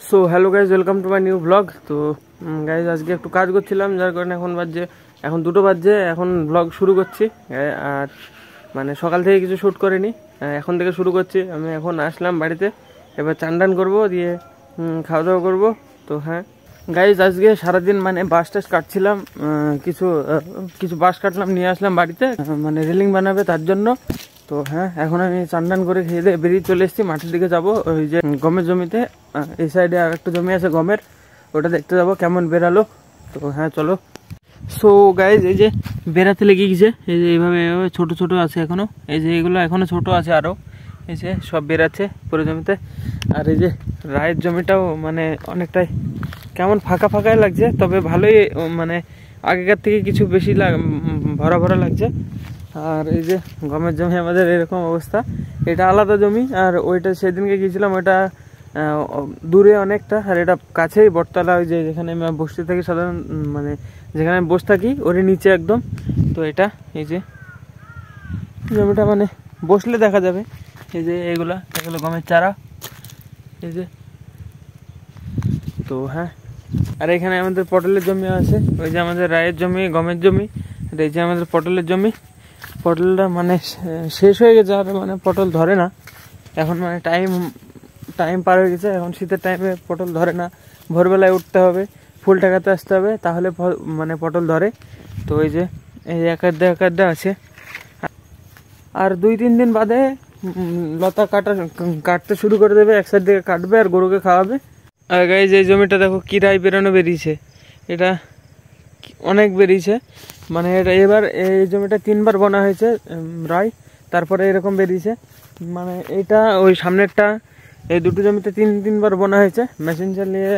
So hello guys, welcome to my new blog. তো guys আজকে একটু কাজ করছিলাম, যার কারণে এখন 2টো বাজছে, এখন ব্লগ শুরু করছি। আর মানে সকাল থেকে কিছু শ্যুট করিনি, এখন থেকে শুরু করছি। আমি এখন আসলাম বাড়িতে, এবার চান টান করবো, দিয়ে খাওয়া দাওয়া করবো। তো হ্যাঁ গাইজ, আজকে সারাদিন মানে বাঁশ টাস কাটছিলাম, কিছু বাঁশ কাটলাম, নিয়ে আসলাম বাড়িতে, মানে রেলিং বানাবে তার জন্য। তো হ্যাঁ, এখন আমি চান টান করে খেয়ে দিয়ে বেরিয়ে চলে এসেছি, মাঠের দিকে যাব। ওই যে গমের জমিতে, এই সাইডে আর একটা জমি আছে গমের, ওটা দেখতে যাব কেমন বেরালো। তো হ্যাঁ চলো। সো গাইজ, এই যে বেড়াতে লেগে গেছে, এই যে এইভাবে ছোট ছোট আছে এখনো, এই যে এগুলো এখনো ছোট আছে আরও, এই যে সব বেরাচ্ছে পুরো জমিতে। আর এই যে রায়ের জমিটাও মানে অনেকটাই কেমন ফাঁকা ফাঁকাই লাগছে, তবে ভালোই, মানে আগেকার থেকে কিছু বেশি ভরা ভরা লাগছে। আর এই যে গমের জমি আমাদের এরকম অবস্থা, এটা আলাদা জমি, আর ওইটা সেদিনকে গিয়েছিলাম ওইটা দূরে অনেকটা, আর এটা কাছেই বটতলা, ওই যে যেখানে আমি বসতে থাকি সাধারণ, মানে যেখানে আমি বসে থাকি ওরই নিচে একদম। তো এটা এই যে জমিটা মানে বসলে দেখা যাবে, এই যে এগুলো গমের চারা, এই যে। তো হ্যাঁ, আর এখানে আমাদের পটলের জমি আছে, ওই যে আমাদের রায়ের জমি গমের জমি, আর এই যে আমাদের পটলের জমি। পটলটা মানে শেষ হয়ে গেছে, আর মানে পটল ধরে না এখন, মানে টাইম পার হয়ে গেছে, এখন শীতের টাইমে পটল ধরে না। ভোরবেলায় উঠতে হবে, ফুল টাকাতে আসতে হবে, তাহলে মানে পটল ধরে। তো এই যে এই একাড্ডা আছে, আর 2-3 দিন বাদে লতা কাটতে শুরু করে দেবে, এক সাইড থেকে কাটবে আর গরুকে খাওয়াবে। আর গাইজ এই জমিটা দেখো কি রায় বেরোনো বেরিয়েছে, এটা অনেক বেরিয়েছে, মানে এটা এবার এই জমিটা 3বার বোনা হয়েছে রায়, তারপরে এরকম বেরিয়েছে। মানে এটা ওই সামনেরটা, এই দুটো জমিতে 3বার বোনা হয়েছে, মেশিন চালিয়ে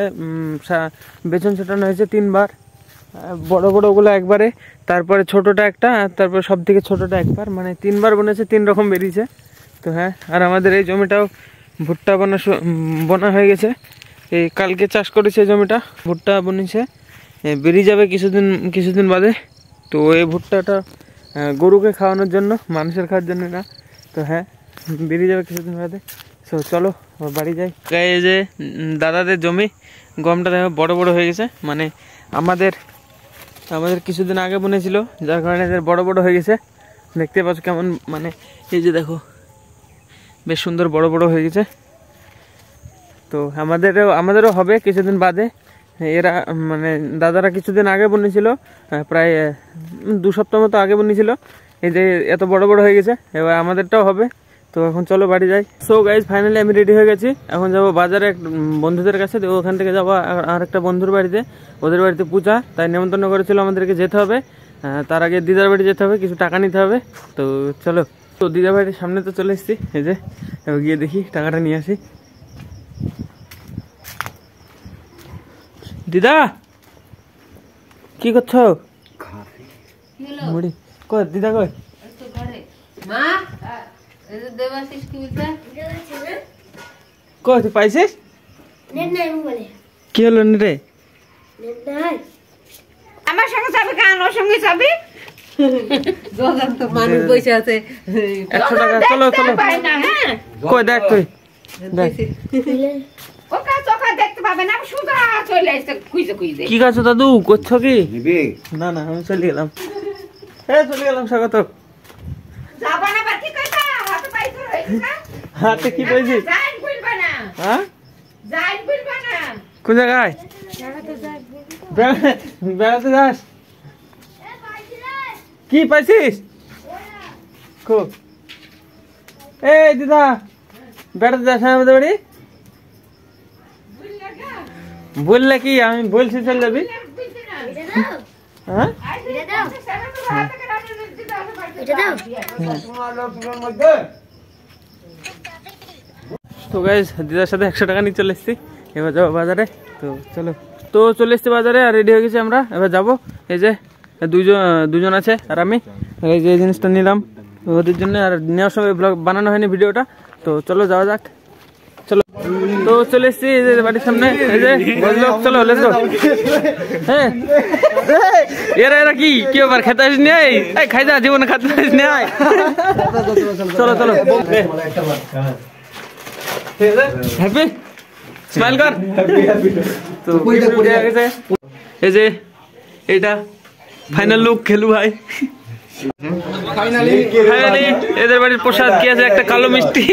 বেচন ছেটানো হয়েছে 3বার, বড় বড়গুলো একবারে, তারপরে ছোটোটা একটা, আর তারপরে সব থেকে ছোটোটা একবার, মানে 3বার বনেছে, 3 রকম বেরিয়েছে। তো হ্যাঁ, আর আমাদের এই জমিটাও ভুট্টা বোনা হয়ে গেছে, এই কালকে চাষ করেছে জমিটা, ভুট্টা বনেছে, বেরিয়ে যাবে কিছুদিন বাদে। তো এই ভুট্টাটা গরুকে খাওয়ানোর জন্য, মানুষের খাওয়ার জন্য না। তো হ্যাঁ, বেরিয়ে যাবে কিছুদিন বাদে। তো চলো বাড়ি যাই। এই যে দাদাদের জমি, গমটা দেখো বড় বড় হয়ে গেছে, মানে আমাদের কিছুদিন আগে বনেছিল, যার কারণে এদের বড় বড় হয়ে গেছে, দেখতে পাচ্ছ কেমন, মানে এই যে দেখো বেশ সুন্দর বড় বড় হয়ে গেছে। তো আমাদেরও হবে কিছুদিন বাদে। এরা মানে দাদারা কিছুদিন আগে বনেছিল, প্রায় 2 সপ্তাহ মতো আগে বনেছিল, এই যে এত বড় বড় হয়ে গেছে, এবার আমাদেরটাও হবে। তো এখন চলো বাড়ি যাই। সো গাইজ, ফাইনালি আমি রেডি হয়ে গেছি, এখন যাবো বাজারে বন্ধুদের কাছে, ওখান থেকে যাবো আর একটা বন্ধুর বাড়িতে, ওদের বাড়িতে পূজা, তাই নেমন্তন্ন করেছিল, আমাদেরকে যেতে হবে। তার আগে দিদার বাড়ি যেতে হবে, কিছু টাকা নিতে হবে। তো চলো, তো দিদার বাড়ির সামনে তো চলে এসেছি, এই যে গিয়ে দেখি টাকাটা নিয়ে আসি। দিদা কি করছো? মুড়ি কই দিদা, কই কই তুই পাইছিস? কি হলো রে? আমার সঙ্গে যাবে কেন? ওর সঙ্গে যাবি? মানুষ বসে আছে 100 টাকা, চলো চলো। কই দেখ, তুই দেখ কি করছো দাদু, করছো কি? না না, আমি চলে গেলাম, চলে গেলাম স্বাগত। হাতে কি পেয়েছিস? হ্যাঁ, কোন জায়গায় বেড়াতে যাস? কি পাইছিস? খুব এই দিদা, বেড়াতে যাস আমাদের বাড়ি? বললে কি আমি বলছি চলে যাবি? হ্যাঁ, তো গাইস, দিদার সাথে 100 টাকা নিয়ে চলে এসেছি, এবার যাবো বাজারে। তো চলো, তো চলে এসেছি বাজারে, আর রেডি হয়ে গেছি আমরা, এবার যাবো। এই যে দুজন আছে, আর আমি এই যে জিনিসটা নিলাম ওদের জন্য, আর নেওয়ার সময় ব্লগ বানানো হয়নি ভিডিওটা। তো চলো যাওয়া যাক, চলো। তো চলে এসেছি বাড়ির সামনে, এই যে চলো লেটস গো। হ্যাঁ, এরা কি ব্যাপার, খেতে আসিস নি? খাই যা, জীবনে খেতে আসিস নি? চলো চলো, হ্যাপি স্মাইল কর। তো এই যে এটা ফাইনাল লুক খেলু ভাই। ফাইনালি এদের বাড়ির প্রসাদ কি আছে? একটা কালো মিষ্টি।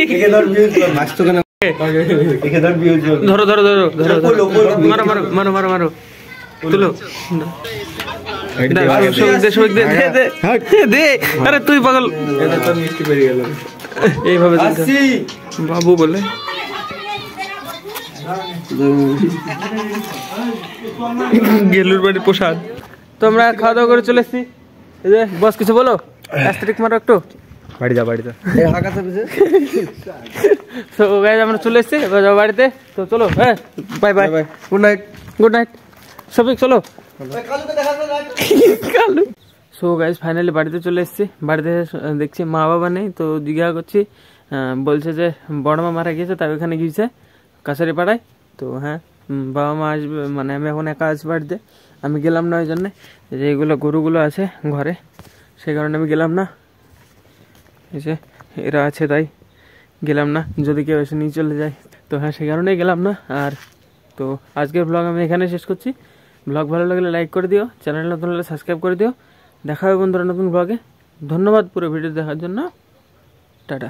ধরো ধরো ধরো ধরো মারো মারো মারো মারো মারো তুলো। আরে তুই পাগল। এইভাবে বাবু বলে গেলুর বাড়ির প্রসাদ। তো আমরা খাওয়া দাওয়া করে চলে এসছি। এই যে বস কিছু বলো, অ্যাস্টেরিক মারো একটু। বাড়ি যা বাড়ি যা। তো গাইজ আমরা চলে এসছি, এবার যাবো বাড়িতে। তো চলো, হ্যাঁ bye bye, good night. Good night Sabik, চলো। সো গাইজ ফাইনালি বাড়িতে চলে এসেছি। বাড়িতে দেখছি মা বাবা নেই, তো জিজ্ঞাসা করছি, বলছে যে বড় মা মারা গিয়েছে, তাই ওখানে গিয়েছে কাছারি পাড়ায়। তো হ্যাঁ বাবা মা আসবে, মানে আমি এখন একা আছি বাড়িতে, আমি গেলাম না ওই জন্যে যে এগুলো গরুগুলো আছে ঘরে, সেই কারণে আমি গেলাম না। এই যে এরা আছে তাই গেলাম না, যদি কেউ এসে নিয়ে চলে যায়। তো হ্যাঁ সেই কারণেই গেলাম না। আর তো আজকের ব্লগ আমি এখানে শেষ করছি। ব্লগ ভালো লাগলে লাইক করে দিও, চ্যানেল নতুন হলে সাবস্ক্রাইব করে দিও। দেখা হবে বন্ধুরা নতুন ব্লগে। ধন্যবাদ পুরো ভিডিও দেখার জন্য। টাটা।